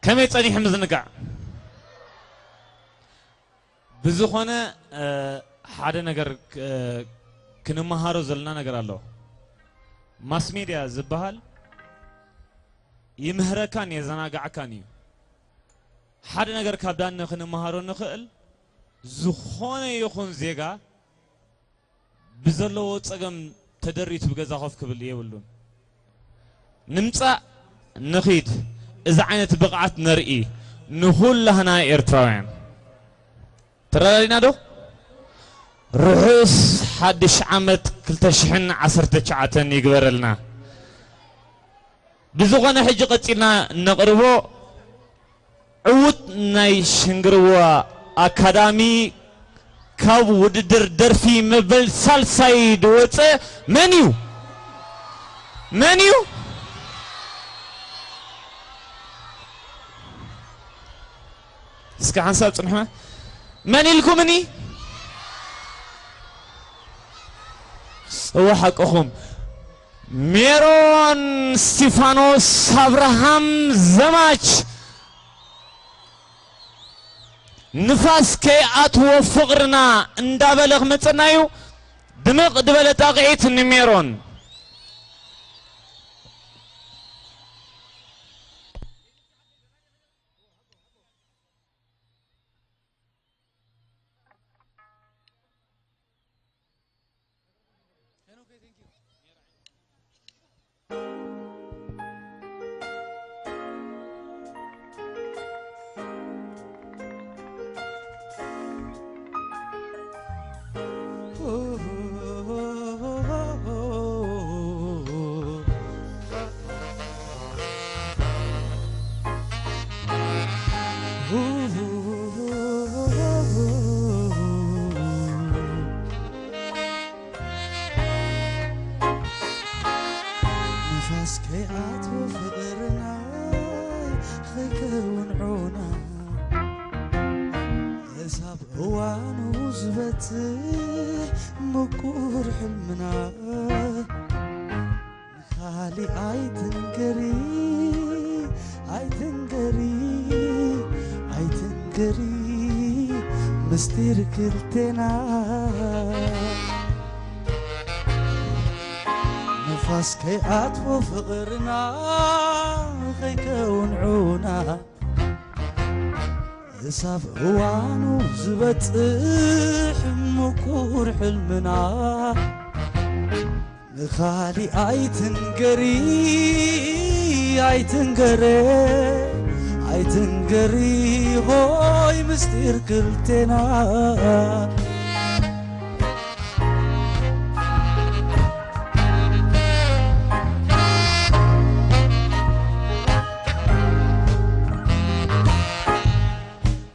كم يتصني حمز النقع بزخونة حدا نجار كنا مهارو زلنا نجار الله ماس ميديا زبهال يمهر كان يزناقع كانيو حدا نجار كابدان نخنا مهارو نخل زخونة يخون زيجا بزلوا تسقم تدريت بجزا خوف قبل يولون نمسا نخيد إذا عينت بقعت نرئي نقول لهنا إرتراين ترى لنا دو رؤوس حدش عمت كلتشحن عصرت شعاتن يقبر لنا بزغنا حج قتلنا نقربو عود نايش نقربوا أكاديمي كاب ودر درفي مبل سالسايد وص منيو اسكا حساب صنحه مني لكمني هو حقهم ميرون ستيفانوس ابراهام زماچ نفاس كي اتو فقرنا اندابلغ مصنايو دمق دبله تاقيت نميرون مكور حلمنا خالي تنقري مستير كلتنا نفاس كيات وفقرنا خيكون عونا حساب هوانو زبطح مكور حلمنا نخالي اي تنقري هوي مستير كلتنا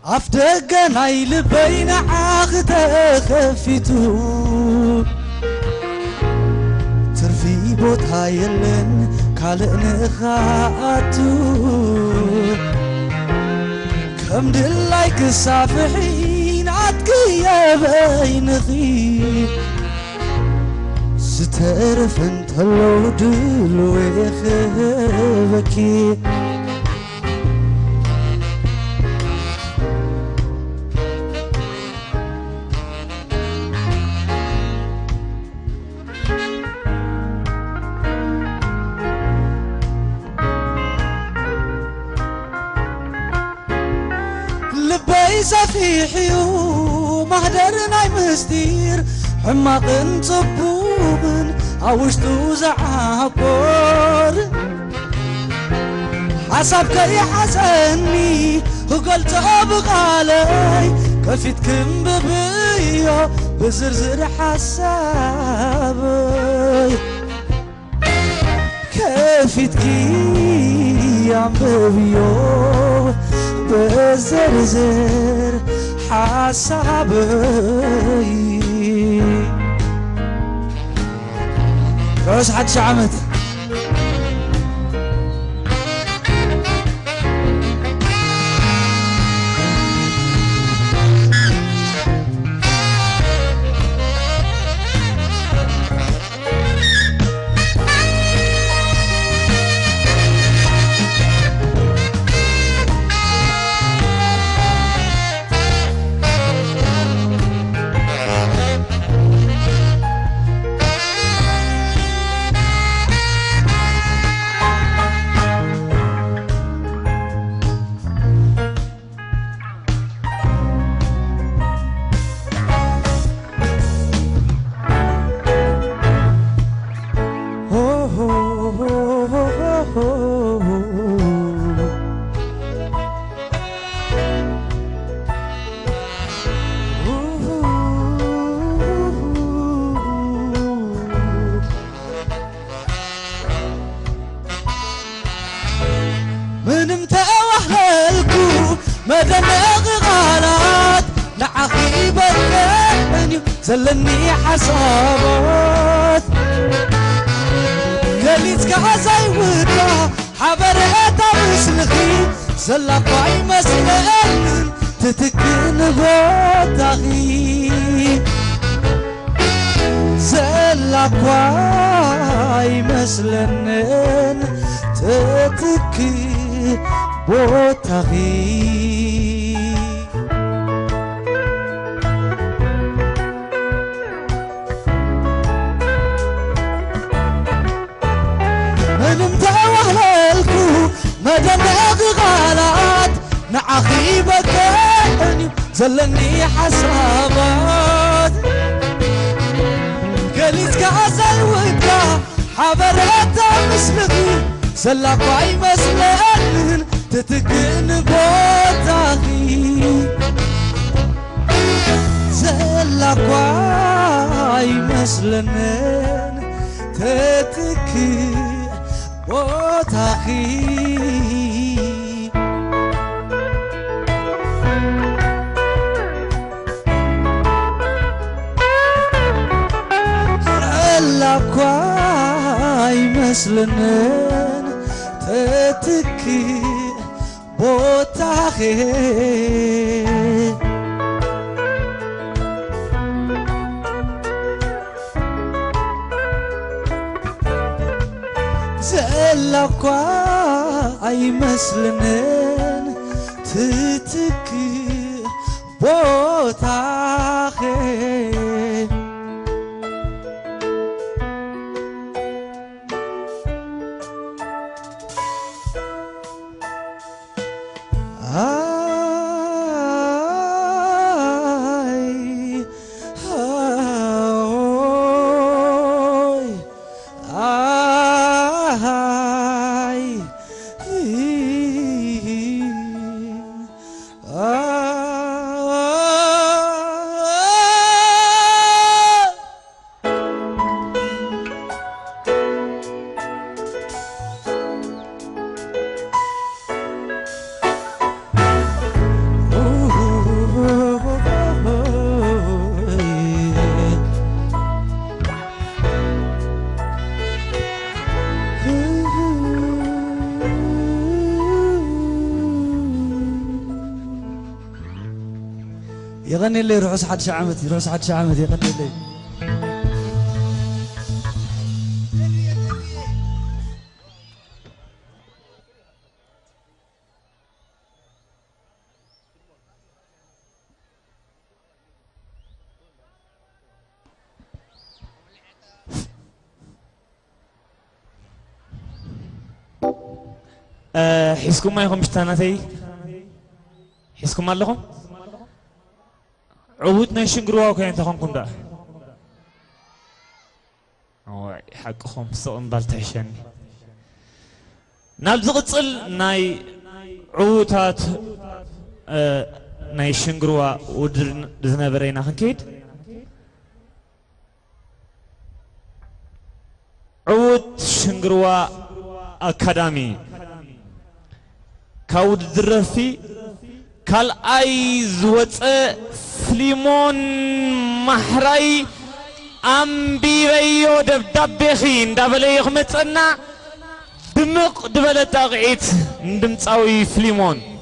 أفتقن عيل بين عاغته خفيتو ترفي بوت هايلن كالن خاتو كم دلايك سافحين عتقي بين خيب ستعرف انت لو دلو يخبكي سفيحيو مهدرنا مستير حماق صبوبن عوشتو زعاقور حسبك يحزني وقلت أبغالي كفيتكم ببيو بزرزر حسابي كفيتكي يا ببيو بزرزر حسابي روش حد شعمت منم تأوهلكو مدنق غالات نعخي بكني زلني حسابات قليت كعزاي ودا حبرت مسلخي زلقاي مسلن تتكن بوتاغي زلقاي مسلن تتكن بوتاغي منم تأوهلكو مدنق غالات نعخي بكني زلني حسابات قليت كعسل ودا حبرت مسلخي زلقاي مسلن تتكن بوتاغي زلقاي مسلن تتكن بوتاغي زلقاي مسلن تتكي بوتاغي زلقاي مسلن تتكي بوتاغي يغني لي روح حد شعمتي روح حد شعمتي يغني لي حسكم ما يخم شتانتي حسكم ما لهم عودنا شنقروا وكاين تخونكم دا حقكم سقم بالتحشن نال زغصل ناي عوتات ناي شنقروا ودر زنبرينا خنكيد عود شنقروا أكاديمي كاود درفي كال ايز وص فليمون محراي امبيريو دبدبخين دبلي خمصنا دمق دبل تاقعيت دمصاوي فليمون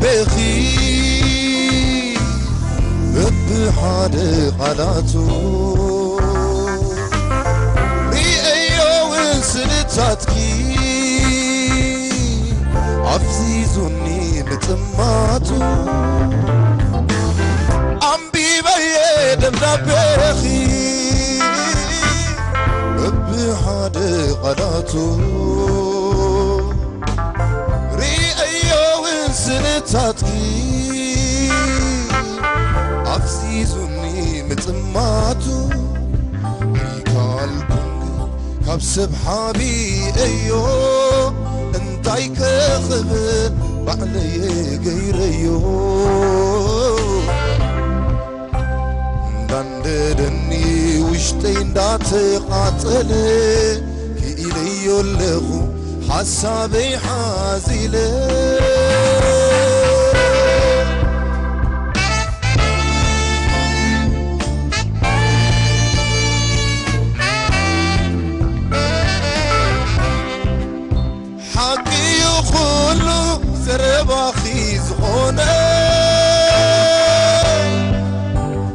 بخي بحاد قلاتو ريئيو انسلتاتكي عفزيزوني متماتو أمبي بيدم نبيخي ببحاد قلاتو ريأيو سنتاتكي أفسيزوني متماتو كبسب حابي أيو انتاي كخبر بعلي غيريو دندني وشتين داتي قاتلي كي إليو اللغو حسابي حازيلي زرباخي زغونة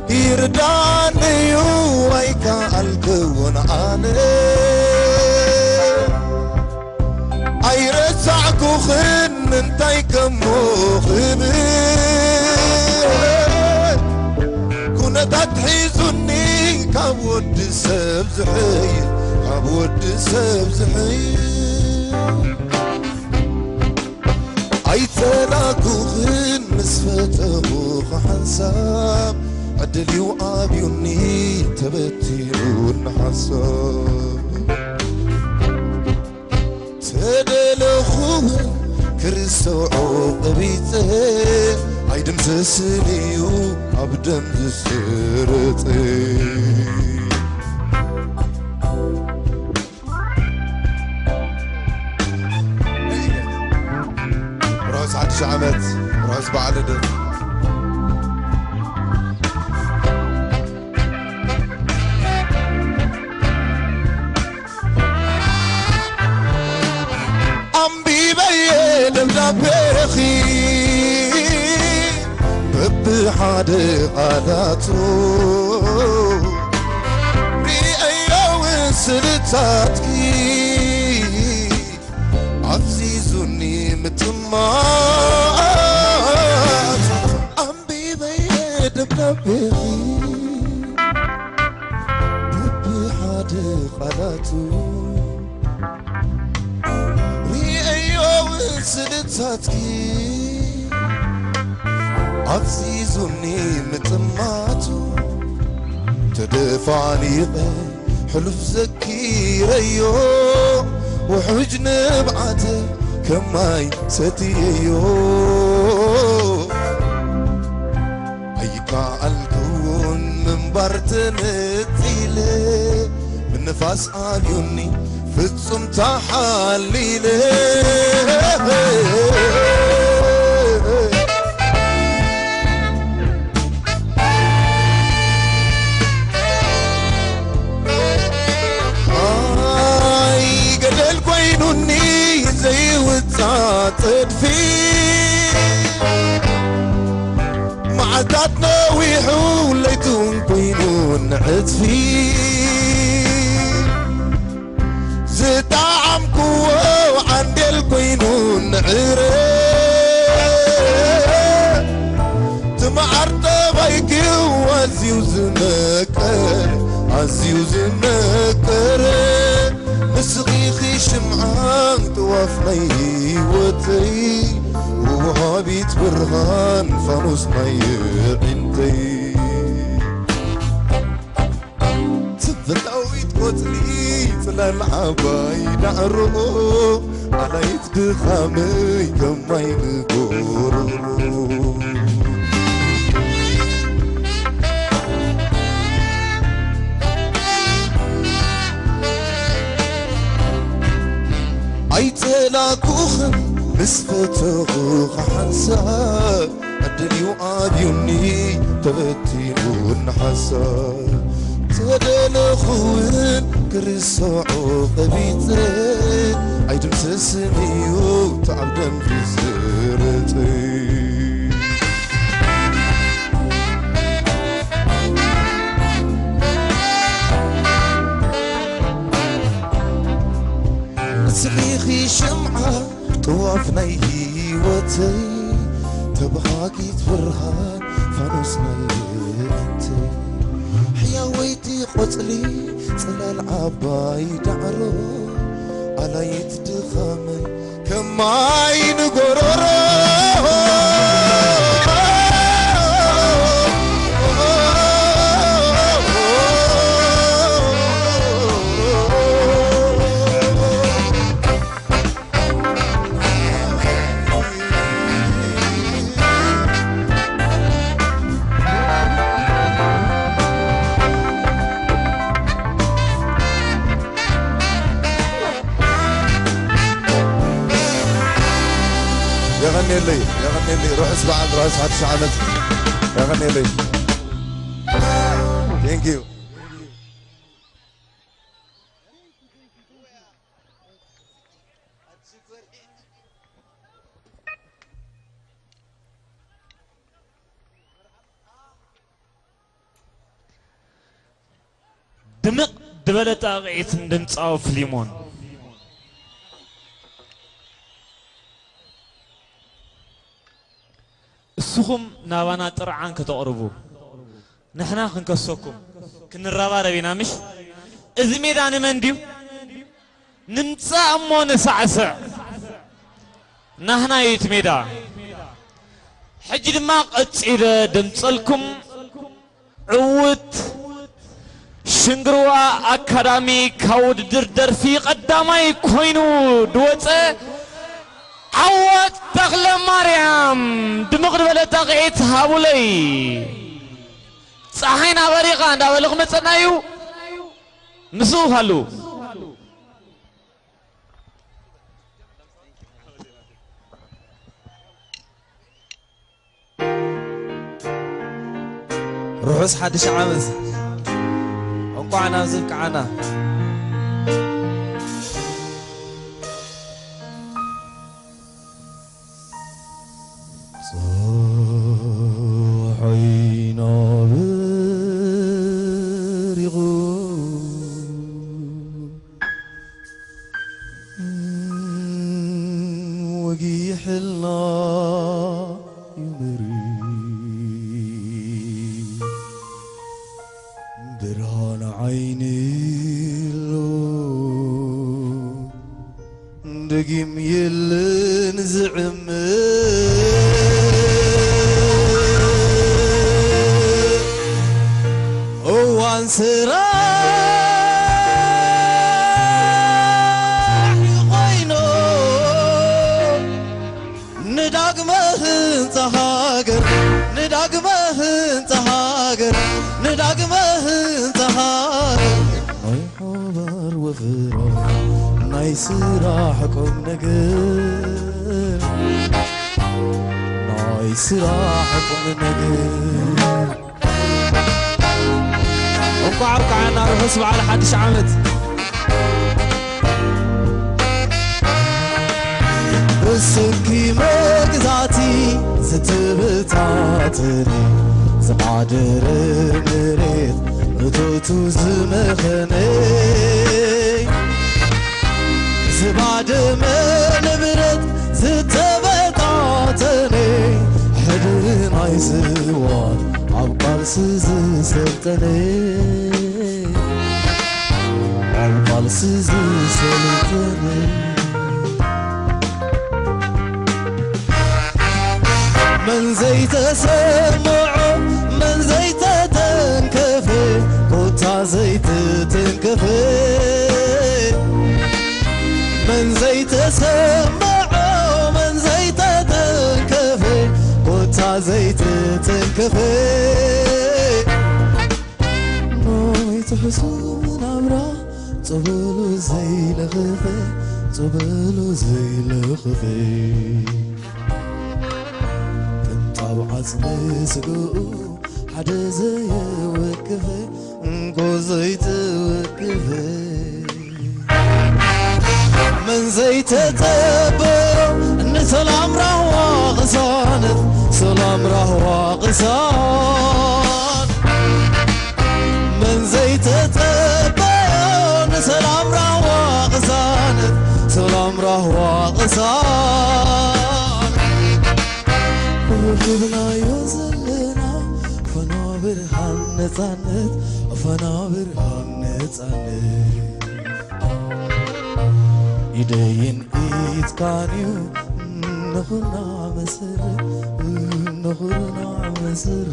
يرداني ويكا الكون عاني ايرسعكو خن انتاي كمو خبر كنا تتحيزوني كابود سب زحير كابود سب زحير أيتلاكوهن مسفتهوخ حنساب عدلي وعابيوني تبتينون حساب تدلخوهن كرسو عقبيته عيدم تسليو عبدم تسرتي عدش عمت راس بعلده أمبي بيدم نبيخي ببحاد قاداتو ريأيو سلطاتكي عزيزوني متمات أمبي بيدم نبيخي ببحاد قاداتو ريأيو سلطاتكي عزيزوني متماتو تدفعني حلف زكي ريو وحجن بعته كماي ستيو هيكا الكون من برتنتيله من نفاس عيوني فتصم تحليله زي وتعطد فيه معداتنا ويحوليتون كوينون عطفيه زد عمكو وعند الكوينون عرق تمعرض بيكي وعزيو زمكر عزيو زمكر مسغيخي شمعان توافني وتي وهابيت برهان فانوس مي عندي تبتاويت قتلي تلالعباي نعرو على يتدخامي كما ينقورو أيتلاكوخن مسفتوخ حنساب عدلي وعابيوني تبتينون حساب تدلخوين كرسو عقبيتين عيدم تسميو تعبدم في زرتين صبيخي شمعة طوافني هيوتي نايتي حياويتي قتلي صلال عباي دعرو على يتدخامي كماي نقررو يغني لي روح اسمع عند رئيس حد شعبت يغني لي ثانك يو دمق دبلت أغيث ندنصاو في ليمون السخم نابانا طرعان كتقربو نحنا خنكسوكم كنرابا ربينا مش إذ ميدان منديو نمتصا أمو نسعسع نحنا يتميدا حجد ما قتصير دمتصلكم عوت شنقروا أكاديمي كود دردر في قدامي كوينو دوتة عوت تغل مريم دمغر ولا تغيت هاولي صحينا بريقان دا ولغ مصنايو مسوف هلو روحوس حدش عامز انقعنا وزبك عنا صاحينا برغو وقيح الله يمري برهان عيني دقيم يلن زعم وان سراح يغينو نداقمه انتهاجر نداقمه انتهاجر نداقمه انتهاجر ناي حبر وفرار ناي سراحكم نقر ناي سراحكم نقر وقعرك عنا روح اسمع على حدش عمد السكي مقزاتي ستبتاتني زمعدر مريت اتوتو زمخني زبعد من برد ستبتاتني حدن عيزوان عبقال سيزي سلطني عبقال سيزي سلطني من زيت سمعه من زيت تنكفي قطع زيت تنكفي من زيت سمعه من زيت تنكفي قطع زيت تنكفي نويت حسون عمره طبلو زي لخفي طبلو زي لخفي وعزم سقو حدا زي وكفي نقو زيت وكفي من زيت تبرو ان سلام رهوى غصانت سلام رهوى غصان من زيت تبرو ان سلام رهوى غصانت سلام رهوى غصان وجبنا يوزلنا نتانت أفنا برهان نتانت يدين إيد كانيو نخرنا مسر نخرنا مسر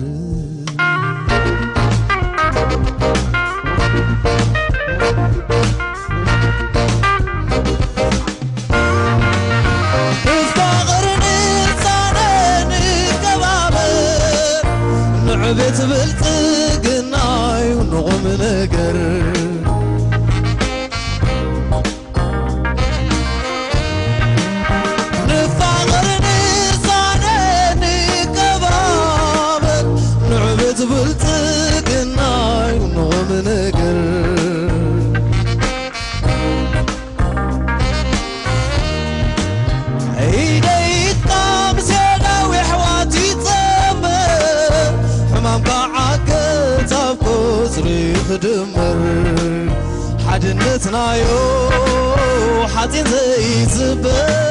عبت بالتقناي ونغم نقر نفاغر نصانيني كبابر نعبت بالتقناي ونغم نقر ايدي الطامس يا وحواتي تصبر حمام قاعد تابكو صريخ دمر حدنتنا يو حاتين زي زبر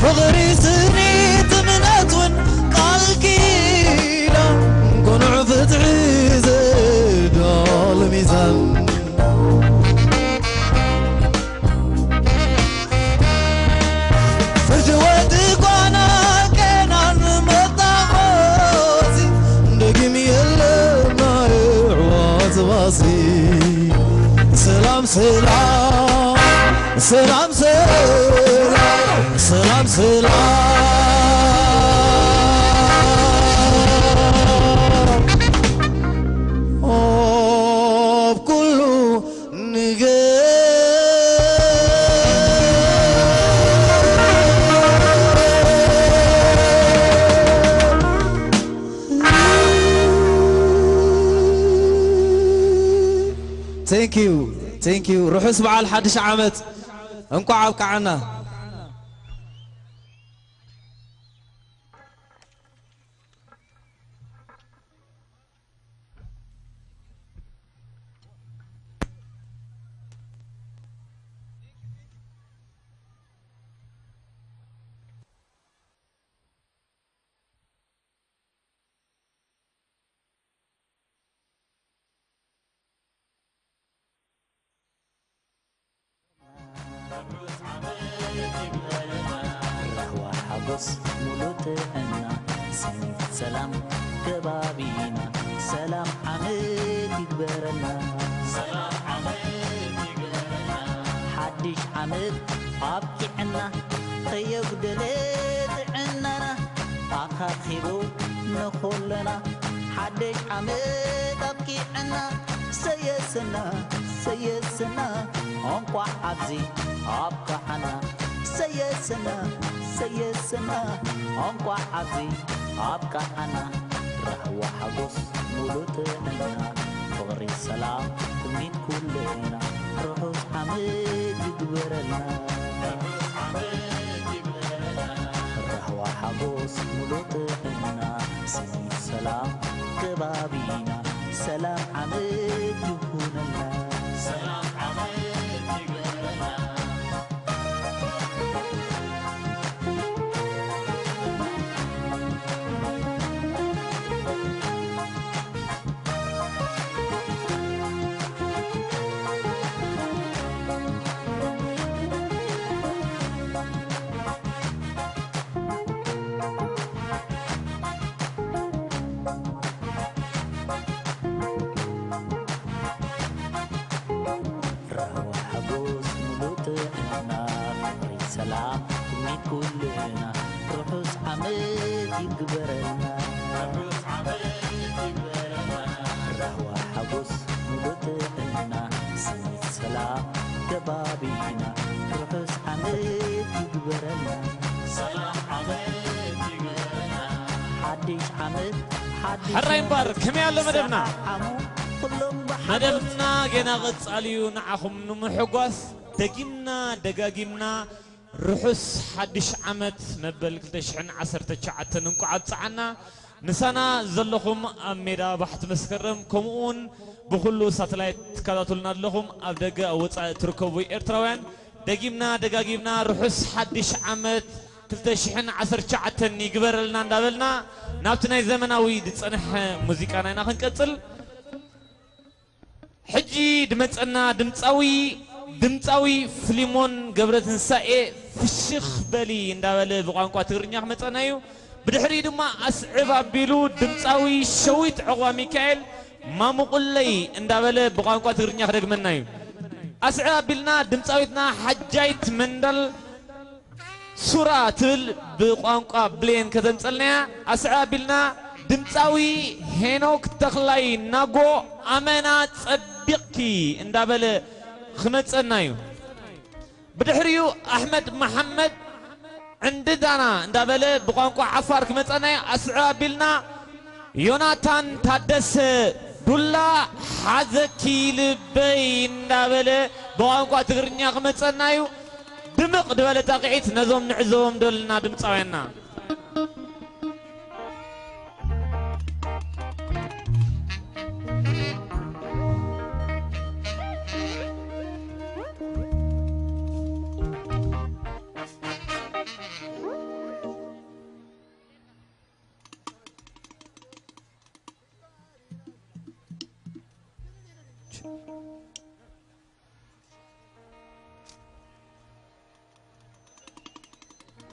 فغري سني تمنت قال كيلا كون عفت عيزة دول ميزان فجوتك وانا كان مطعوزي دقم يلا ما يعوز باصي سلام سلام سلام سلام سلام سلام بكله نجاح ثانك يو روحوا اسمعوا على 11 عامت انكو عابك عنا حقص ملوتنا سنة سلام كبابينا سلام عمد يكبرنا سلام عمد يكبرنا حدش عمد عبكي عنا خيب دليت عننا آخر خيبو نخلنا حدش عمد عبكي عنا سيسنا انقوى عبزي عبك عنا سيسنا انقوى عبزي عبك عنا رهوة حقص ملوتنا فغري السلام تمين كلنا روحوس حمد يكبرنا رهوة حقص ملوتنا سنين سلام كبابينا سلام عمد يكوننا سلام عمد يكوننا سلام من كلنا روحوس عمد يكبرنا روحوس عمد يكبرنا رهوة حبوس ملوتنا سنة سلام كبابينا روحوس عمد يكبرنا حراي مبار كم يالله مدبنا جينا غص عليو نعخم نمحقوس دقاقمنا رحس حدش عمت مبل كلتشحن عسر تشعت ننقعد صعنا نسانا زلهم أميرا بحت مسكرم كمون بخلو ساتلايت كذاتلنا لهم أبدأ وصا تركبوا إرتراوان دقاقمنا رحس حدش عمت كلتشحن عسر تشعت نيقبر لنا ندابلنا نابتنا زمناوي دتصنح موسيقانا ناخن كتل حجي دمتنا دمتاوي فليمون قبرة نسائي فشخ بالي ندابل بقانقوا تغرنيا متنايو بدحري دما أسعب بيلو دمتاوي شويت عقوا ميكائيل ما مقلي ندابل بقانقوا تغرنيا خرج منايو أسعب بيلنا دمتاويتنا حجايت مندل سورة تل بقانقوا بلين كذنسلنا أسعب بيلنا دمتاوي هينوك تخلاي ناقو أمانات صدقتي اندابل خمت النايو بدحريو أحمد محمد عند دانا اندابل بقانقو عفار خمت النايو أسعابلنا يوناتان تادس دولا حزكي لبي اندابل بقانقو تغرنيا خمت النايو دمق دبل تاقعيت نزوم نعزوم دولنا دمتاوينا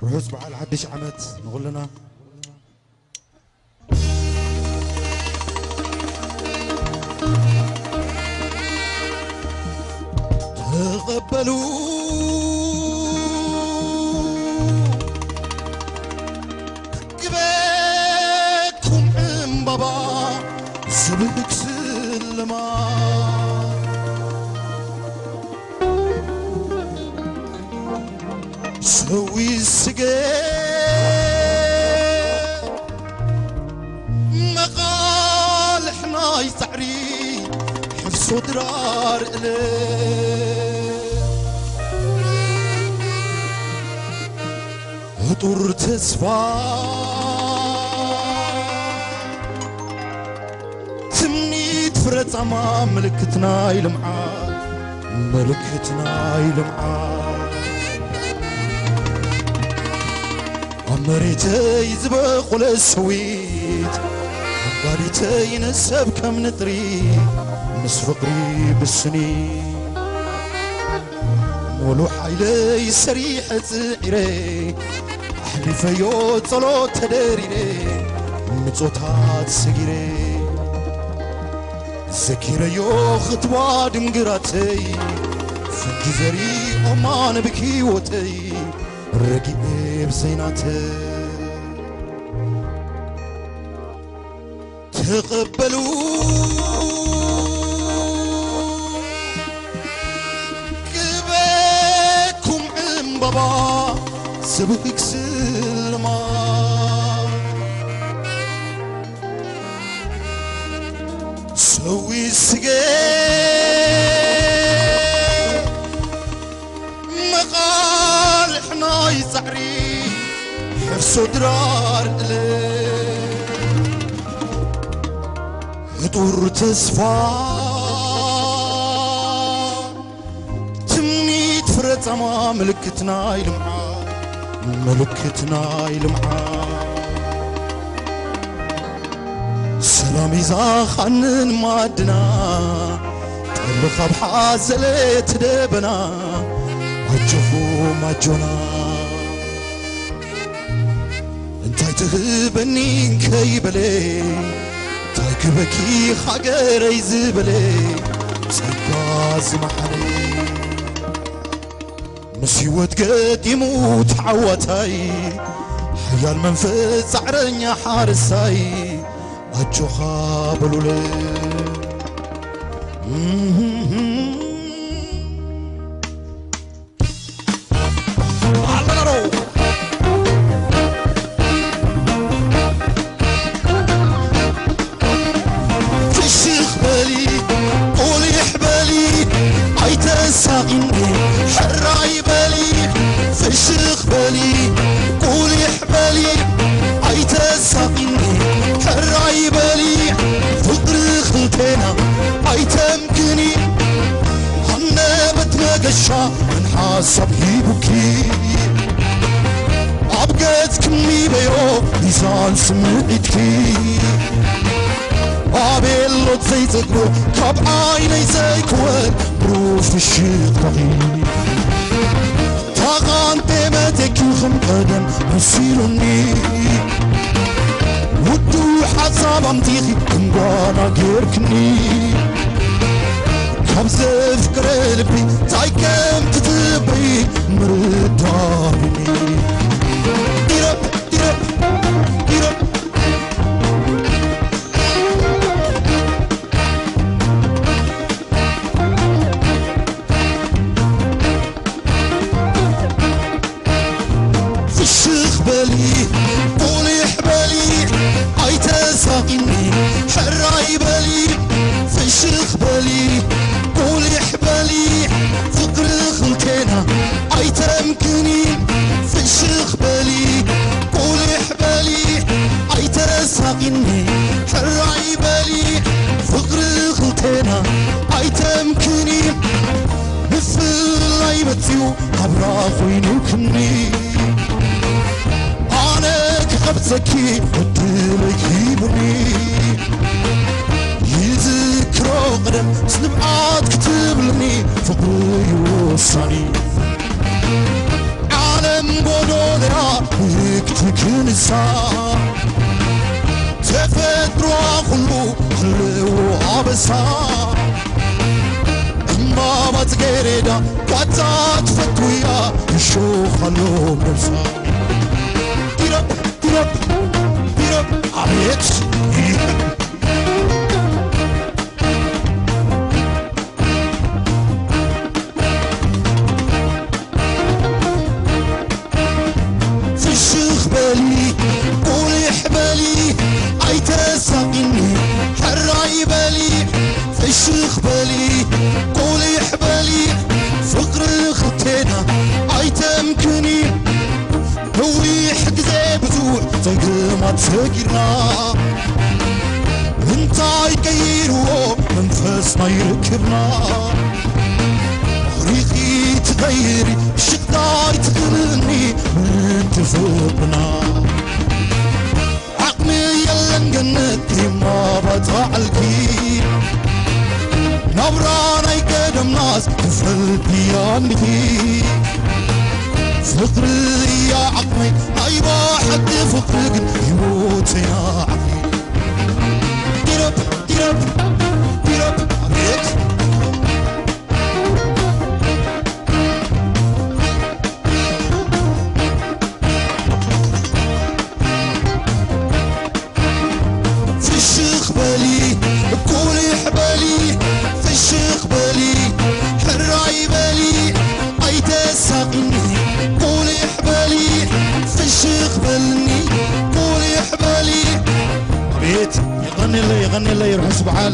رحوس بعال حدش عمت نقول لنا تقبلوا قباكم ام بابا سبك سلما سوي السقاء مقال حناي سعري حفص ودرار إليه هطور تسفى تمنيت فرت أمام ملكتنا يلمعان ملكتنا يلمعان مريتي زبق ولا سويت قاليتي نسب كم نطري نس فقري بالسنين مولو حيلي سريحة عيري أحلي فيو طلوت تداريني مصوتات سجيري زكيري يو خطوة دمقراتي فنجي زري أمان بكيوتي رقيب زيناته تقبلوا كباكم ام بابا سبك سلما سوي السقاء مقال حناي سعري حفص ودرار إليه هطور تسفى تمنيت فرت أمام ملكتنا يلمعان ملكتنا يلمعان سلامي زاخن مادنا طلخ بحازلة دبنا عجفو ماجونا انتي تهبني كيبلي تاي كبكي خاقري زبلي سيقاز محلي مسيوت قد يموت عواتي حيا المنفذ عرنيا حارساي أجو خابلو لي صبحي بكي عبقت كمي بيو لسان سمعتكي عبيلو تزيتكو كاب عيني زيكوان بروف الشيخ رغيب تاغان تيمتك يخم قدم بسيلوني ودو حساب امتيخي انقانا غيركني كابزة فكر قلبي تايكم تتبعي مرداني ديرب ديرب ديرب في الشيخ بالي قولي حبالي عيتساقيني حراي بالي في الشيخ بالي قولي حبالي فقر خلتنا عيتمكني في الشيخ بالي قولي حبالي عيتساقيني حراي بالي فقر خلتنا عيتمكني مثل لايبتيو عبرا خوينوكني قبتكي ودلك يبني يذكرو قدم سنبعات كتبلني فقري وصاني عالم قدولها يكتك نسا تفدرو خلو خلو عبسا اما باتقريدا قطات فتويا يشو خلو مرسا Beat up, bitch. في الشيخ بالي قولي حبالي عيتساقيني حراي بالي في الشيخ بالي قولي حبالي فقر خطينا عيتمكني هوي حق زي بذوع تقيمة تسكرنا انتا يقيرو منفسنا يركبنا ريقي تغيري شقاي تقلني من تفوقنا عقمي يلا نقنت ما بطعلكي نبرانا يقدم ناس تفل بيانكي فقري يا عقمي ايوا حد فقرك يموت يا عقمي ديرب ديرب ديرب عليك في الشيخ بالي قولي حبالي في الشيخ بالي حراي بالي عيتساقيني قولي حبالي في الشيخ بلني قولي حبالي بيت يغني لي يروح سبحان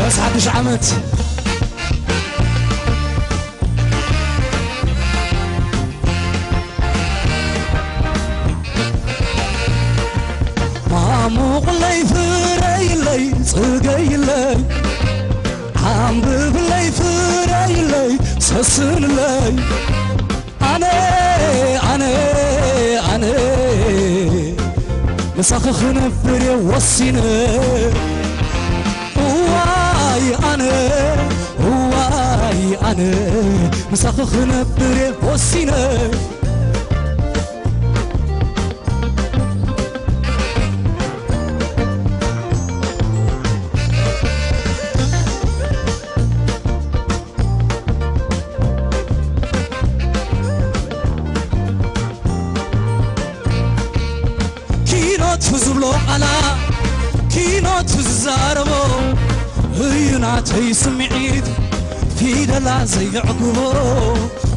راس حدش عمت ماموق لي فري لي صقي لي حنبب لي فري لي سسن لي انا مساخ خنبر وصينا واي أنا مساخ خنبر وصينا تزبلو على كينو تزاربو هينا تيسمعيد في دلا زي عقبو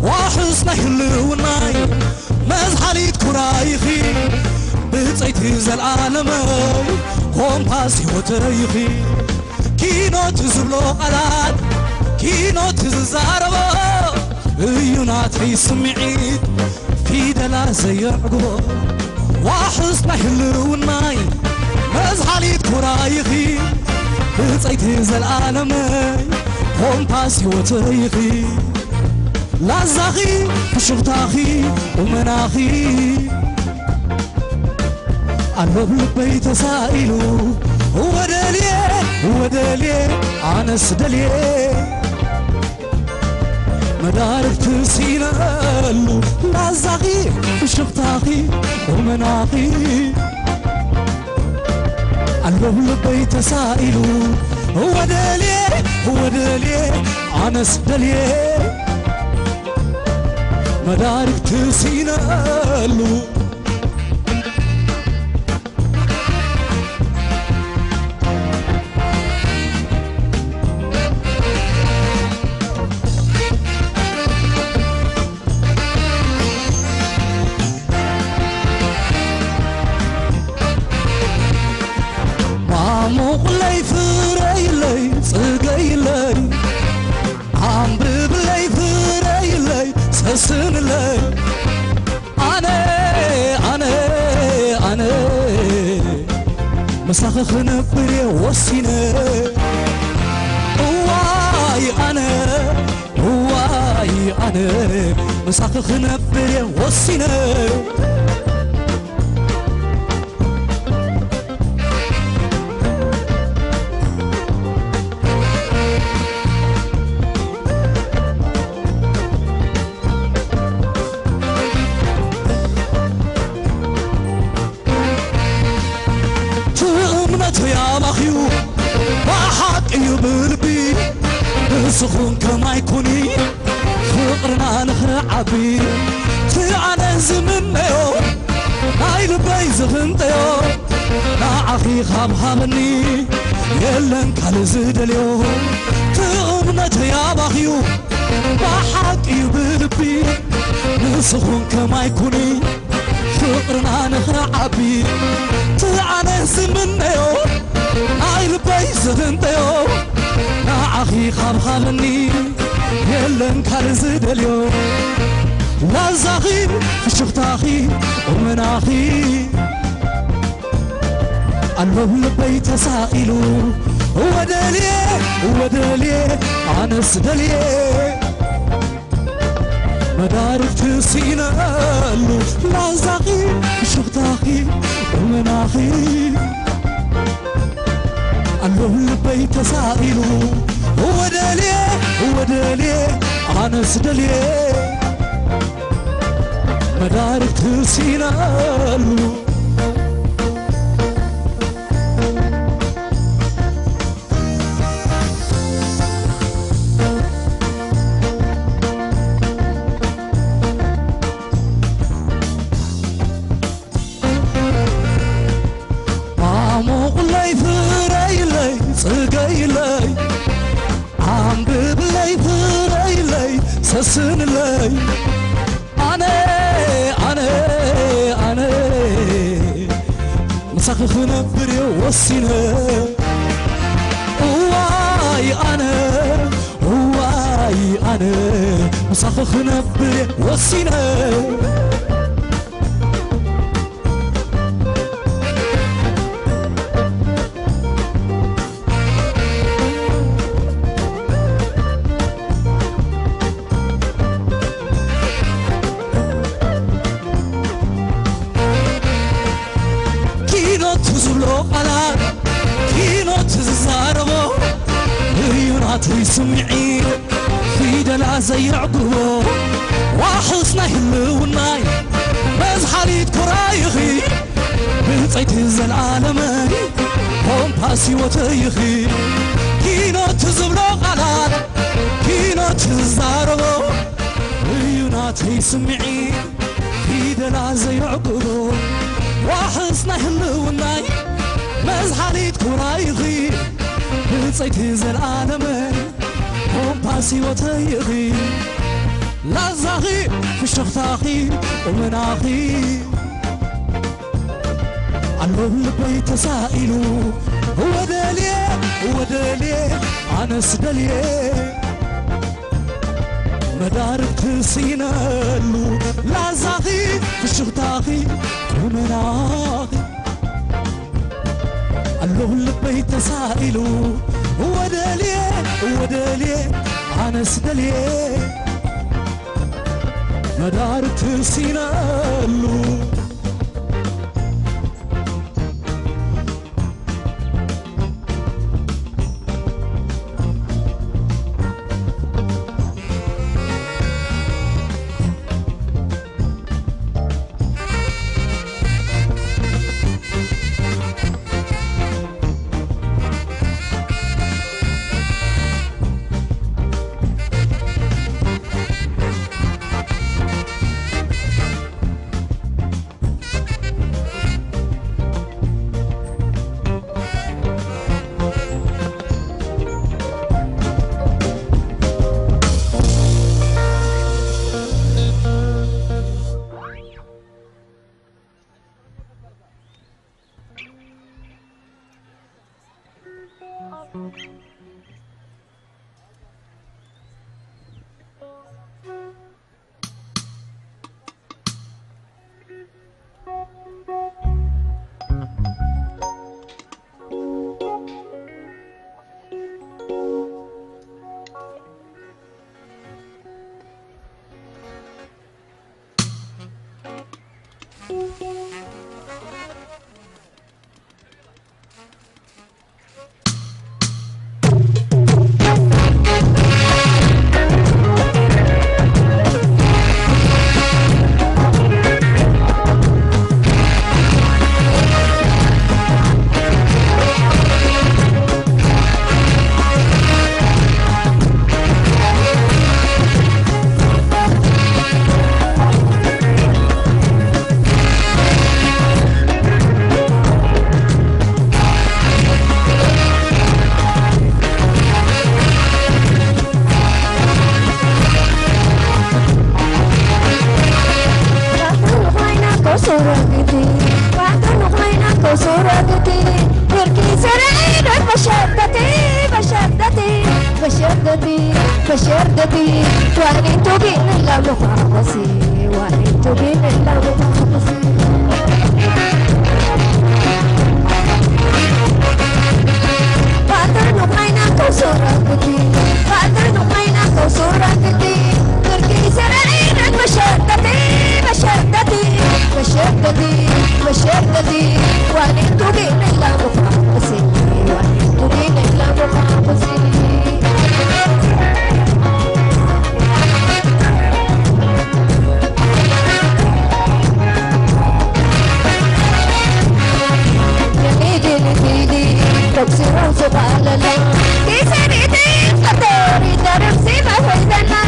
وحسنا هلوناي مزحليت كرايخي بتصيتي زالعالم كومباسي وتريخي كينو تزبلو على كينو تزاربو هينا تيسمعيد في دلا زي عقبو وحسنا هلوناي مزحليت كرايخي بتصيتي زالعالم كومباسي وتريخي لازاخي شغطاخي ومناخي أنبب البيت سائلو ودلي عنس دلي مدارك تسينالو لازاخي شغطاخي ومناخي أنبب البيت سائلو ودلي عنس دلي مدارك تسينالو مقلي فريلي صقيلي عم ببلي فريلي سسنلي أنا مساخ نبري وصينا واي أنا مساخ نبري وصينا يا مخيو وحق يبلبي سخون كما يكوني فقرنا نخرعبي تعالى زمنيو هاي لبي زفنتيو نا أخي خابني يلن كالزدليو تأمنت يا مخيو وحق يبلبي سخون كما يكوني فقرنا نخرعبي تعالى زمنيو هاي لبيز انتيو أخي خابني يلن كارزد اليوم لازاخي شفتاخي ومناخي أنبب لبيت سائلو ودلي عنس دلي مدارك تسينالو لازاخي شفتاخي ومناخي أنبب البيت سائلو ودلي عنس دلي مدارك تسينالو صقيلي عم ببلي فريلي سسنلي أنا مساخ نبري وصينا واي أنا مساخ نبري وصينا ناتي سمعي في دلا زي عقبه وحسنا هلوناي بز حاليت كرايخي بنصيت العالمي هم باسي وتيخي كينو تزبلو قلال كينو تزاربو يوناتي سمعي في دلا زي عقبه وحسنا هلوناي بز حاليت كرايخي بنصيت العالمي هم باسي وتيخي لازاغي في الشخطاخي ومناخي عنه البيت سائلو هو دليه عنس دليه مدارك تسينالو لازاغي في الشخطاخي ومناخي عنه البيت سائلو هو دليه عنس دليه مدار تسينالو بشردتي وانتو بين الله مخلصي وانتو بين الله مخلصي فاتر نقينا كوسورتي فاتر نقينا كوسورتي تركي سرعين بشردتي بشردتي بشردتي بشردتي وانتو بين الله مخلصي وانتو بين الله مخلصي تكسرون سبحان الله كسرتي خطوري دربسي ما فزنا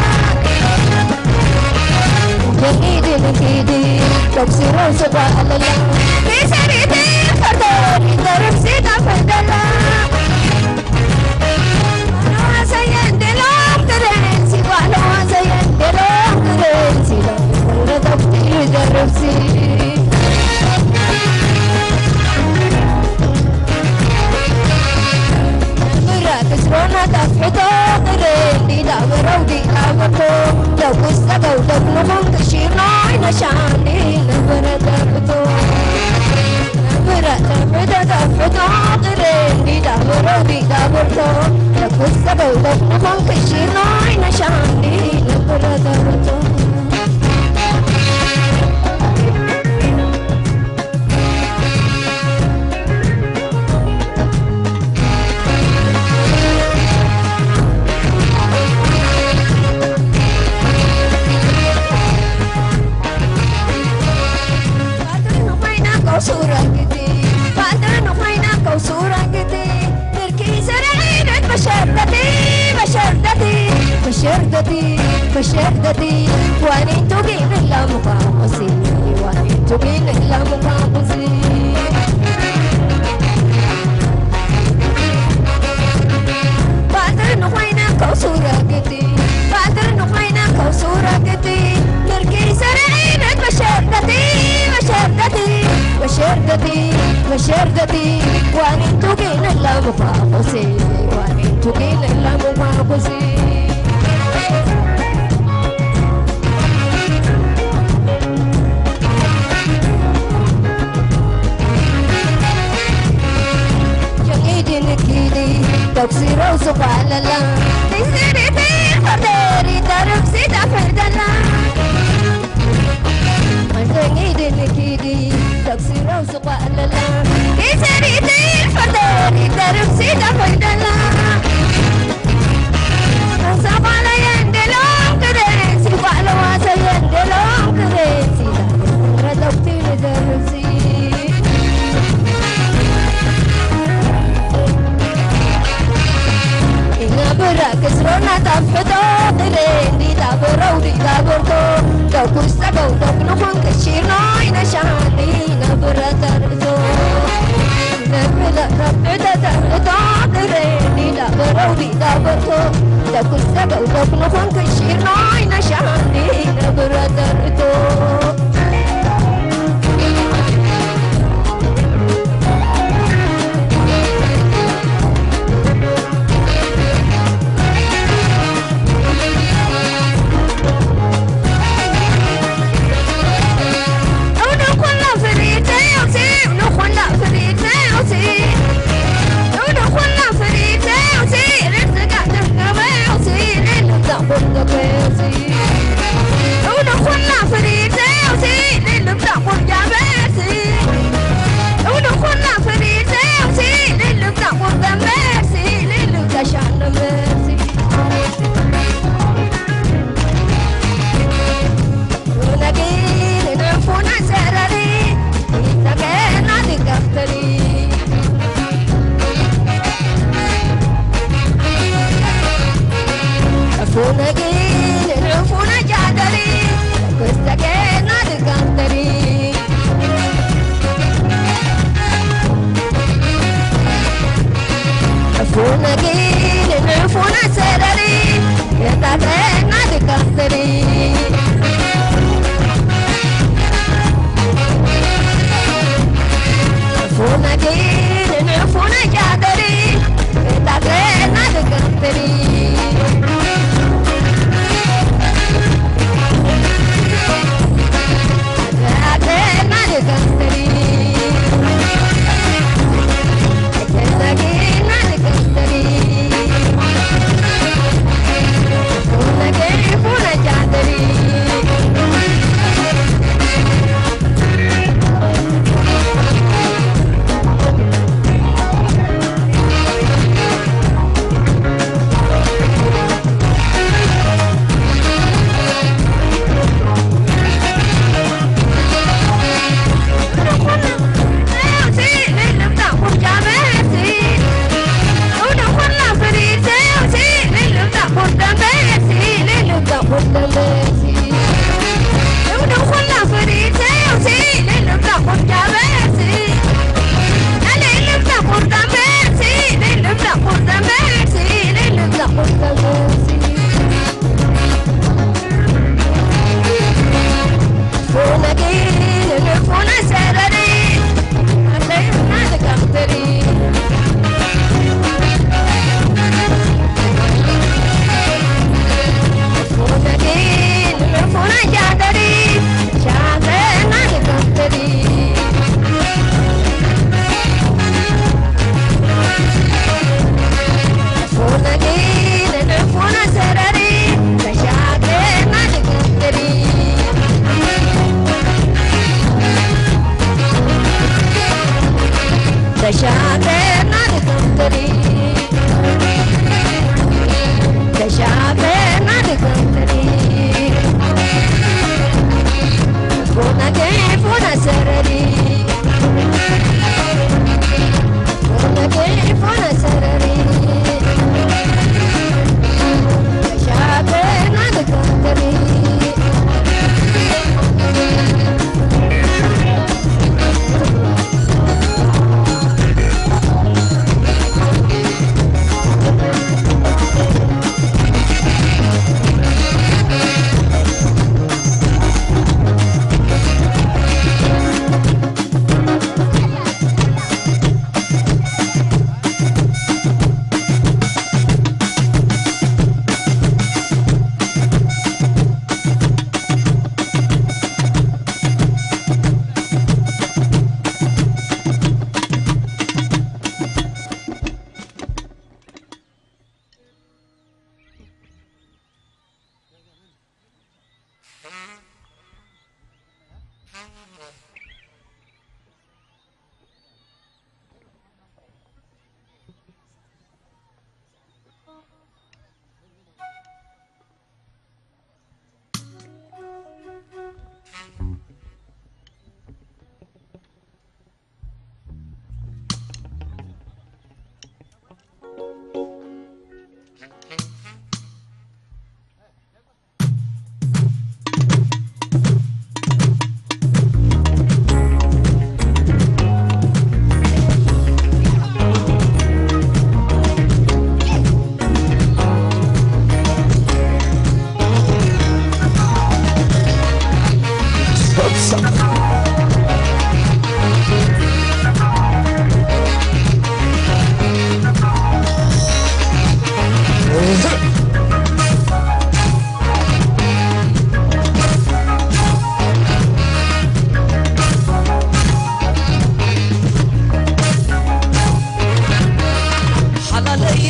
جنيدي نكيدي تكسرون سبحان الله كسرتي خطوري دربسي ما فزنا أنا سيد دلوم ترنسي وأنا سيد دلوم ترنسي لا تبتي دربسي تسرونا تفحتو قريني لا ورودي أبكو لو كسبوا دبلهم تشير نوعي نشاني نبرة تفحتو نبرة تفحتو قريني لا ورودي أبكو لو كسبوا دبلهم تشير نوعي نشاني نبرة تفحتو بشردتي واني تقين إلا مقاقصي واني تقين إلا مقاقصي بادر نخوينا كوسورة قدي بادر نخوينا كوسورة قدي تركي سرعين بشردتي واني تقين إلا مقاقصي واني تقين إلا مقاقصي تكسير وسبحان الله تسيري في الفرديري تعرف سيدا فردنا عندي دنكيدي تكسير وسبحان الله تسيري في الفرديري تعرف سيدا فردنا صعب على يندلون كده سيب على واسا يندلون كده سيدا ردوتي مدرسي كسرونا تفتو تريني تابرو دي تابرتو لو كستبو لو نخون كشيرنا ينشاني نبرا ترزو نبلا نبدا تفتو تريني تابرو دي تابرتو لو كستبو لو نخون كشيرنا ينشاني نبرا ترزو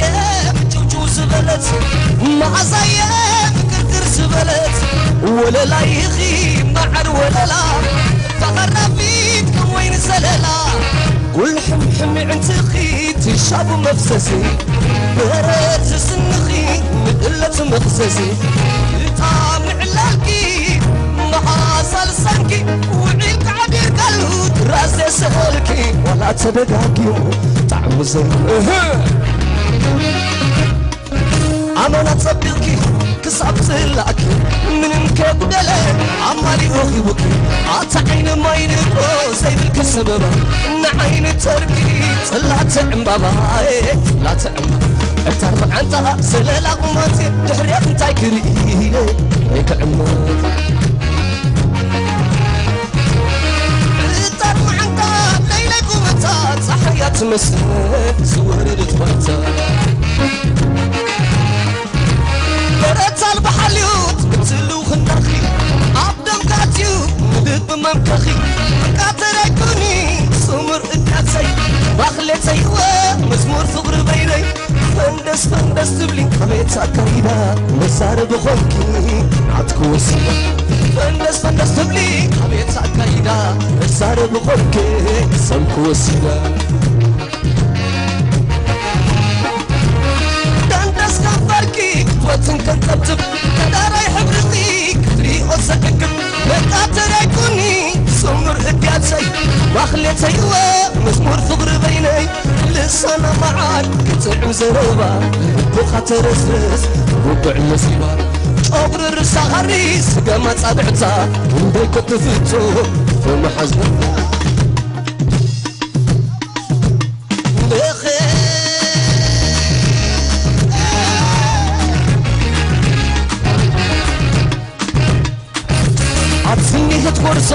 عزايا جوجو زبلت ما عزايا كدر زبلت ولا لا يغي معر ولا لا فغربيت وين زللا قول حم عنتقي تشاب مفسسي برد سنخي مقلة مقسسي طعم علالكي معاصل سنكي وعيك عبير قلوت راسي سهلكي ولا تبقاكي طعم زين أنا تصدقكي كسبت لك من مكبدلة عمالي روحي بكي عطعين ما ينقو زي بالكسبة نعين تركي طلعت عمبابا لا تعمى اكتر عنتها سلالة قمتي تحريق انتاي كري هيك عمت اكتر عنتها ليلة قمتها صحيات مسنة زورت وقتها برتال بحليوت بتلو خندخي عبدم كاتيو مدد بممكخي كاتريكوني سمر إداتي بخلتي مزمور ثغر بيني فندس تبلي خبيتا كريدا مسار بخوكي عدكو وسيلة فندس تبلي خبيتا كريدا مسار بخوكي سمكو وسيلة دندس كفركي وطن كنتبتب كداري حبرتي كتري أسككب مكاتريكوني سمر إدياتي واخليتي مزمور ثغر بيني لسانا معاك كتعم زروبا بخاطر اسرس وبع المسيبا أقر الرسا غريس قامت أبعتا وندي كتفتو في محزنة عطفني هتورسو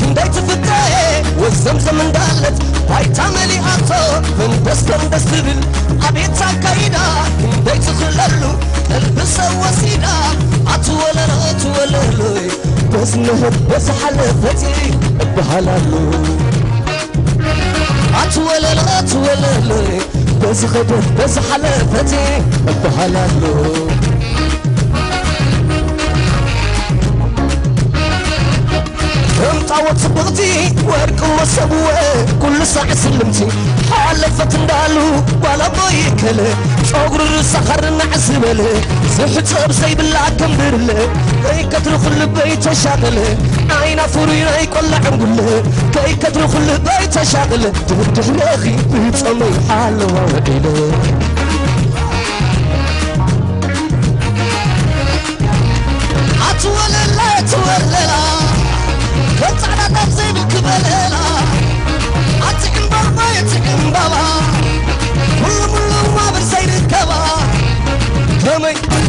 كندي تفتاي والزمزم اندالت هاي تعملي عطو فندس تبل عبيتا كايدا كندي تخللو البسا وسيدا عطوللو بس نهب بس حلفتي بحلالو عطوللو بس خبر بس حلفتي بحلالو امطاوت صبغتي ورق وصبوه كل ساعة سلمتي حالفت اندالو ولا ضيكل صغر الصخر نعسبل زحت بسيب الله كمبرل كي كتدخل بيت شاغل عينا فورينا يقول عنقل كي كتدخل بيت شاغل تفتح لاخي بيتصمي حال ووئله اتوللا كنت على نفسي بالكبليلة أتعم بابا يتعم بابا كل ما برسير الكبا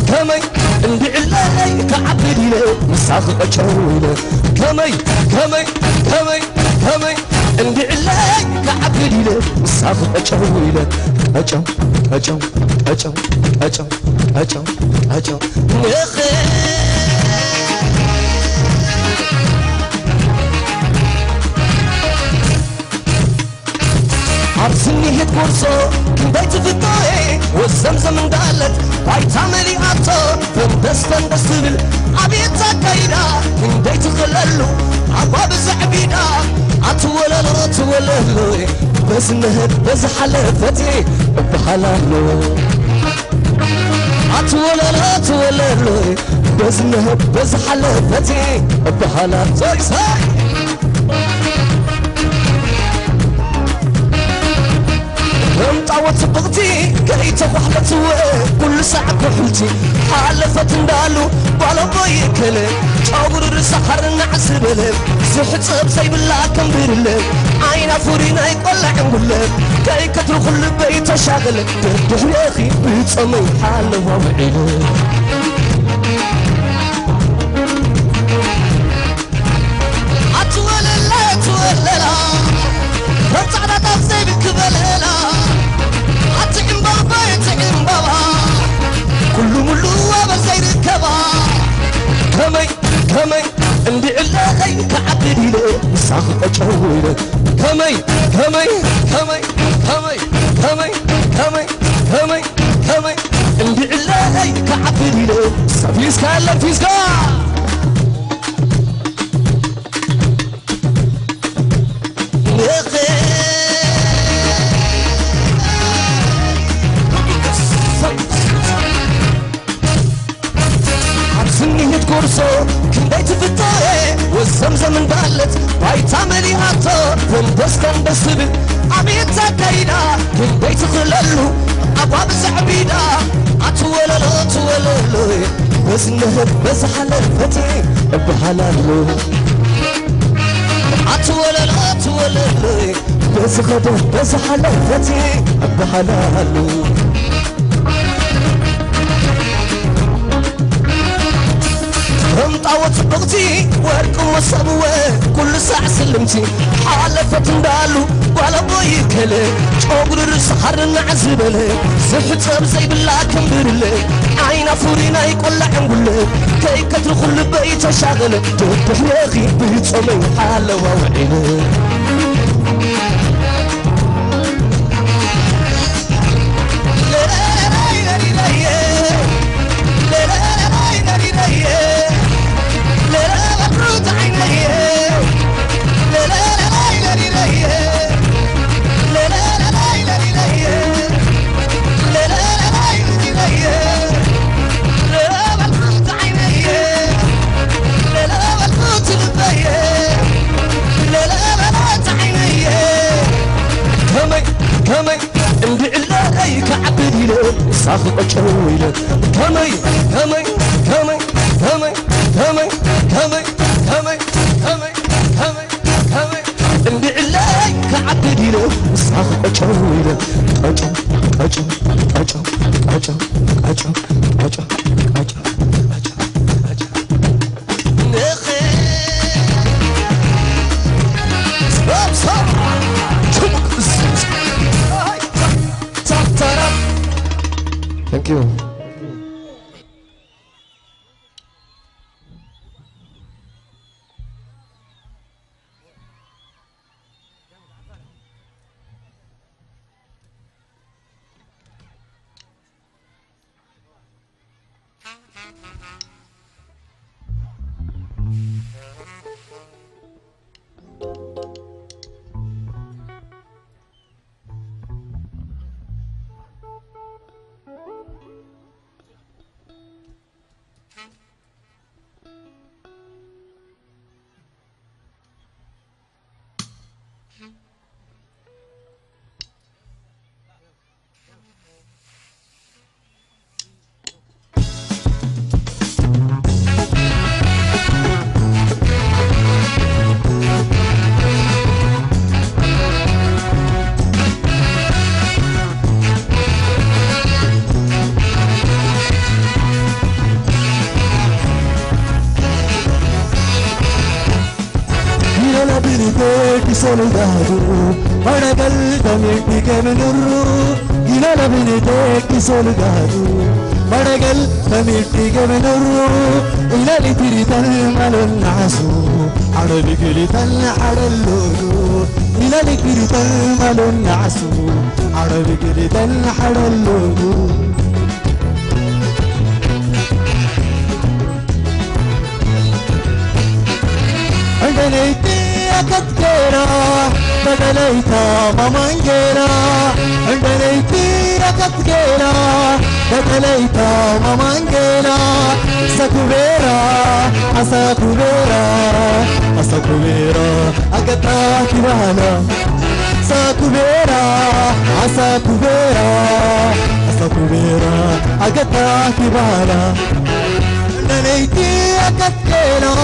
كمي اندع اللي كعبدي له مساخ أجوله كمي اندع اللي كعبدي له مساخ أجوله أجو عرسني هيك ورسو كندي تفتاي والزمزم اندالت هاي تعملي عطو فندس تبل عبيتا كايدا كندي تخللو عباب زعبيدا عطوللو بس نهب بس حلفتي بحلالو عطوللو بس نهب بس حلفتي بحلالو امطاوت صبغتي كريت وحلت كل ساعة بحلتي حالفت اندالو بالا ضيكل صغر السحر نعسبل زحت بسيب الله كمبرل عينا فورينا يقول عنقل كي كتدخل بيت شاغل تفتح يا اخي بيتصمي حال ووعيله اتوللا كنت على نفسي بالكبليلة أتعم بابا يتعم بابا كل وبسير الكبا كمي اندع اللي كعبدي له مساخ أجوله كمي فيسكا لا فيسكا عبسني كورسو كن بيت في الطاية والزمزم بالت بايت عملي عطا فندستن بسبل عميتا كيدا كن بيت خلالو أبواب زعبيدا أتوللو بس نهب بس حلفتي بحلالو أتوللو بس خده بس حلفتي بحلالو همطاوت بغتي ورق وصبوه كل ساعة سلمتي حالفت ندالو ولا بوي كله شوقر السحر نعزبله زحت زي بالله كمبرله عينا فورينا يقول عنقله كي كتدخل بيت شاغله تفتح ياخي بيت صمي حاله ووعينه كمي اندي الله كعبدي له صاخب اجوي له كمي كمي كمي كمي كمي كمي كمي كمي كمي كمي اندي الله كعبدي له صاخب اجوي له اجو اجو اجو اجو اجو اجو اجو اجو نخي صب Thank you. soldado Maragal tamiti kemenurru Gilala biniteki soldado Maragal tamiti kemenurru Ilali tiritan malon nasu Arabi kiritan harallodu Ilali tiritan malon nasu Arabi kiritan harallodu عندنيتي أكتكيرا بدليتا ممانجيرا عندنيتي أكتكيرا بدليتا ممانجيرا سكوبيرا أساكوبيرا أساكوبيرا أكتاكي بهانا سكوبيرا أساكوبيرا أساكوبيرا أكتاكي بهانا عندنيتي أكتكيرا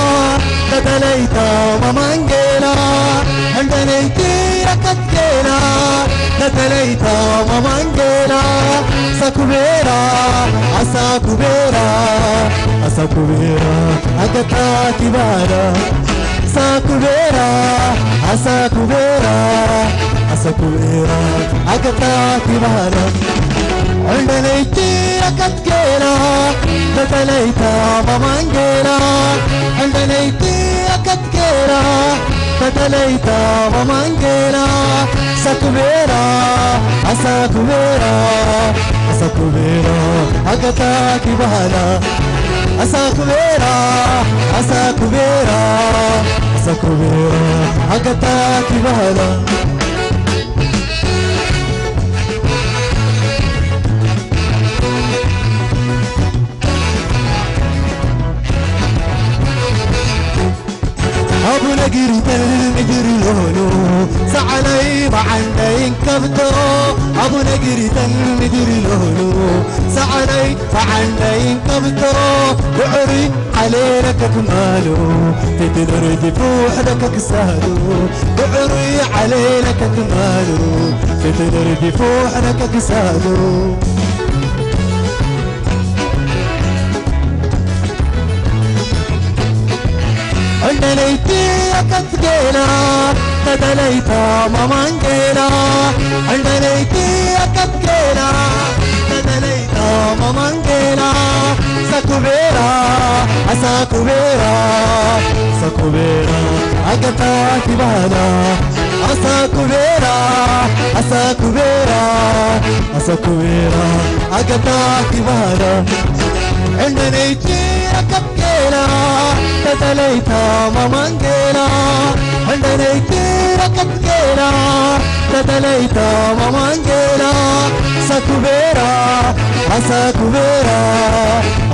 بدليتا ممانجيلا عندنيتي أكتكيلا بدليتا ممانجيلا سكوبيرا أساكوبيرا أساكوبيرا أكتاكي بالا سكوبيرا أساكوبيرا أساكوبيرا أكتاكي بالا عندنيتي أكتكيلا بدليتا ممانجيلا عندنيتي أكتكيلا بدليتا ممانجيلا سكوبيرا أساكوبيرا أساكوبيرا أكتاكي بهالا أساكبيرا أساكبيرا أساكبيرا أقطع كبالا أبو نجري تنجري لونو سعلي معندين كبتو أبو نجري تنجري لونو سعلي معندين كبتو بعري علينا كمالو تتدرج فوحدك كسالو بعري علينا كمالو تتدرج فوحدك كسالو عندنيتي أكتجينا تدليتا ممانجينا عندنيتي أكتجينا تدليتا ممانجينا سكوبيرا أساكوبيرا سكوبيرا أقطع كبالا أساكوبيرا أساكوبيرا أساكوبيرا أقطع كبالا عندنيتي أكتجينا تدليتا ممانجينا عندنيتي ركبتينا تدليتا ممانجينا سكوبيرا أساكوبيرا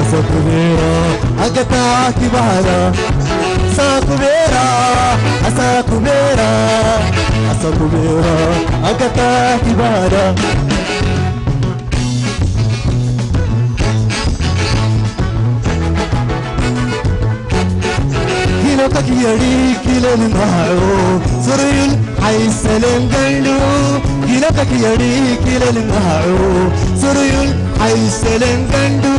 أساكوبيرا أقطع كبالا سكوبيرا أساكوبيرا أساكوبيرا أقطع كبالا كك يري كيلن معو سريل حي سلم قلو كك يري كيلن معو سريل حي سلم قلو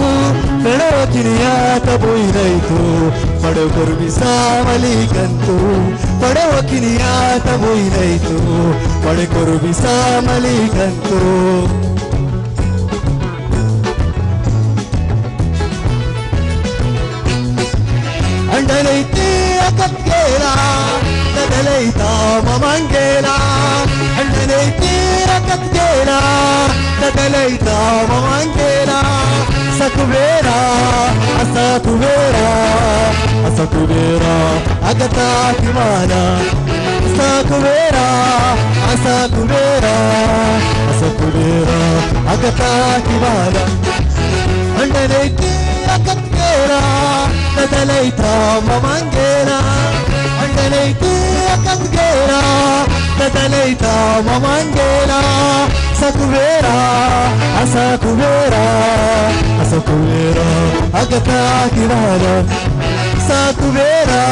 فلو كنيا تبوي نيتو فدو كربي ساملي كنتو فدو كنيا تبوي نيتو فدو كربي ساملي كنتو عندنيتي أكتجينا تدليتا ممانجينا عندنيتي أكتجينا تدليتا ممانجينا سكوبيرا أساكوبيرا أساكوبيرا أقطع كمالا سكوبيرا أساكوبيرا أساكوبيرا أقطع كمالا عندنيتي أكتجينا تدليتا ممانجينا عندنيتي أكتجينا تدليتا ممانجينا سكوبيرا أساكوبيرا أساكوبيرا أقطع كبالا سكوبيرا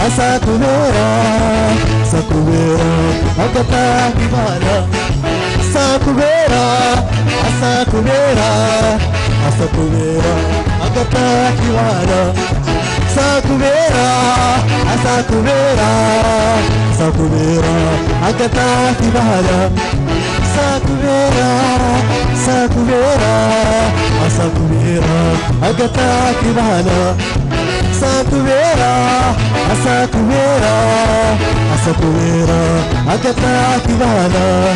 أساكوبيرا سكوبيرا أقطع كبالا سكوبيرا أساكوبيرا أساكوبيرا أقطع كبالا سكوبيرا أساكوبيرا سكوبيرا أقطع كبالا سكوبيرا سكوبيرا أساكوبيرا أقطع كبالا سكوبيرا أساكوبيرا أساكوبيرا أقطع كبالا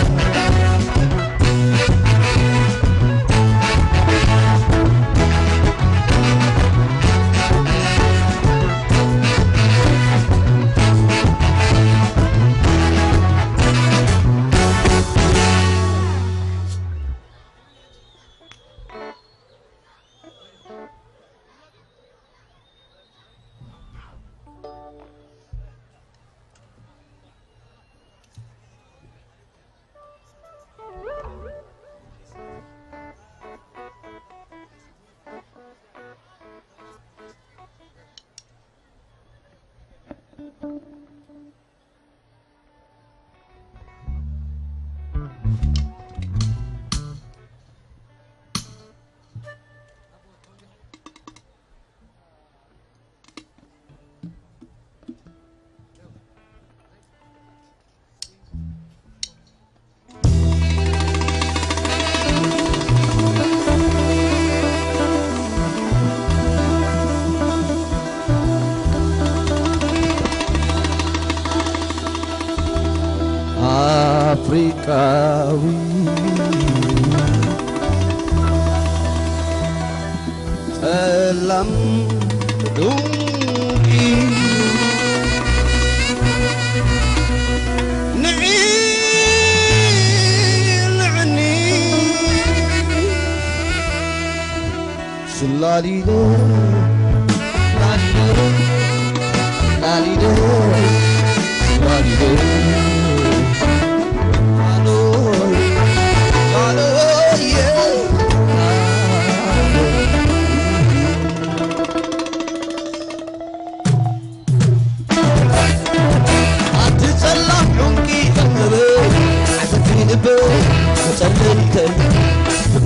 أفريقاوي سلام دونكي نعيل عني سلالي دو لالي دو لالي دو لالي دو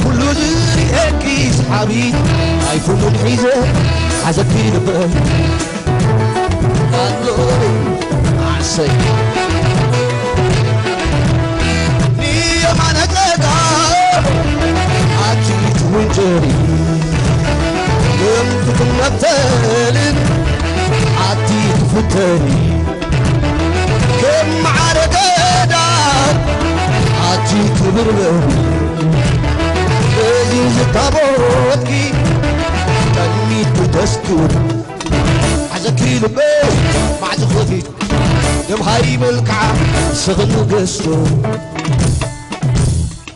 كل ذري أكيس حبيب عيفو من حيزة عزب في نبه قالوا عسي نية ما نتلقى عجيت وانجري يوم تكون مبتلن عديت فتاني كم عرقادا عجيت بربري لذيذ طابوتكي تلميت بتسكر عزكي لبيه مع زخوتي يوم هاي ملكعة شغل قصو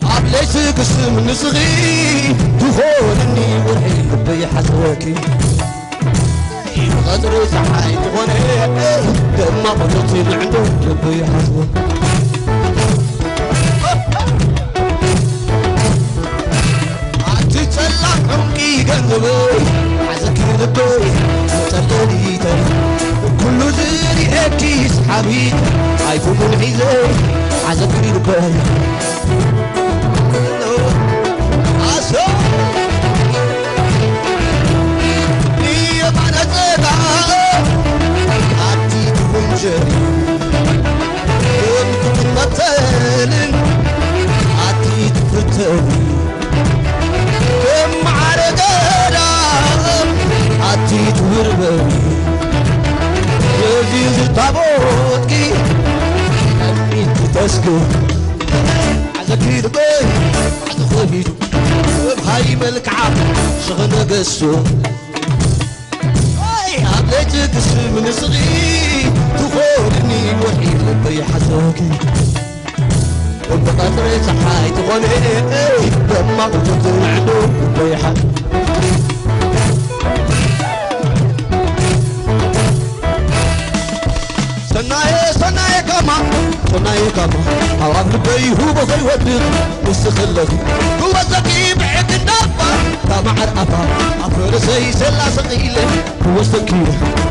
عبليش قسم من صغير تخونني ورحي لبي حزوكي غدر زحاي تغني دم بطوتي لعنده لبي حزوكي عمقي قلبي عزك لبي وتلقي تاني كل زيري اكيس حبيب عايفو من عيزي عزك لبي عسو نية معنا زيبا عديت وانجري كنت متالن عديت فتاني عديت وربي لذيذ طابوتكي أميت تسكر عزكي ربي عزخوفي بهاي ملكعة شغل قسو عبليت قسم من صغير تخونني وحيد لبي حزوكي وبقدر صحاي تغني دمع وتطلع عنده لبي حزوكي سناي كما عوام بي هو بغي ودر مستخلتي هو زكي بعد النفر كما عرفا عفر زي سلا سقيلة هو سكينة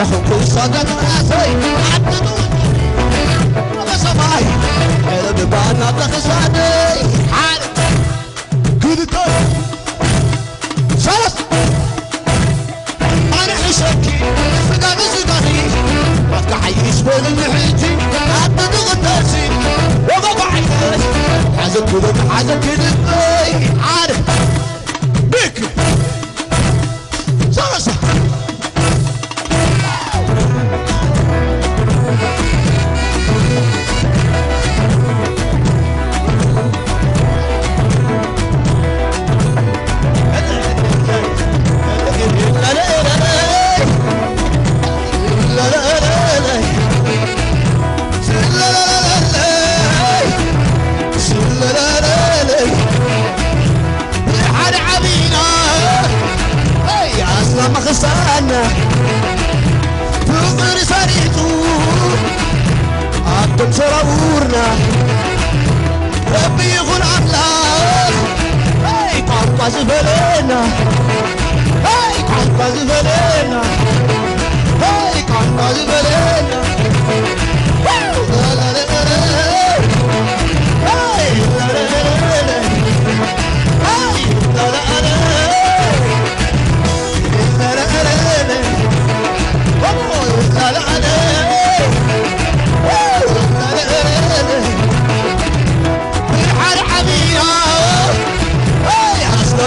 رخو كل صدق راسي عددو بسماي قلب بانا بخساني عارف كده طيب شرس انا حشكي فقا بزداني وقع عيش بين المحيطي عددو غداسي وقع عيش عزل كده عزل كده عارف بيك شرس مخصانا تغر سريتو عدم سراورنا ربي يغن عملاق هاي قعبا زبلينا هاي قعبا زبلينا هاي قعبا زبلينا لا لا لا لا هاي لا لا لا لا هاي لا لا لا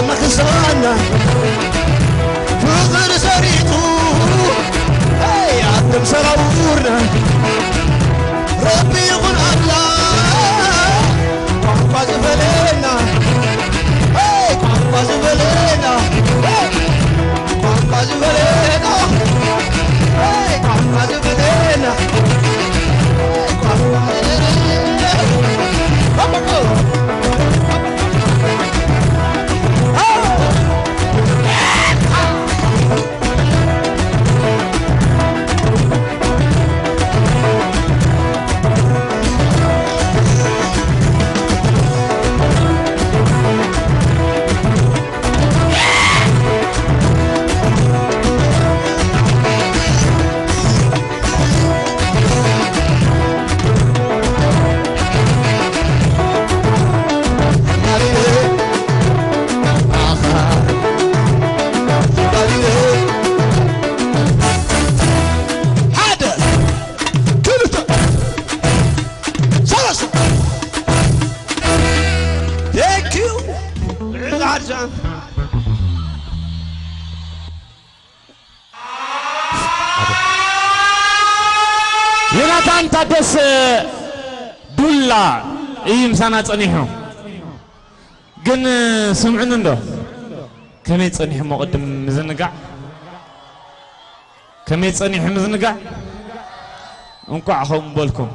مخزانا فغر سريتو هاي عدم سراورنا ربي يغن الله قعبا زبلينا هاي قعبا زبلينا قعبا زبلينا هاي قعبا زبلينا قعبا زبلينا يوناتان تادس دولا اي مسانا صنيحو ግን سمعن እንደو كمي صنيح مقدم مزنقع كمي صنيح مزنقع እንኳ አሁን በልኩም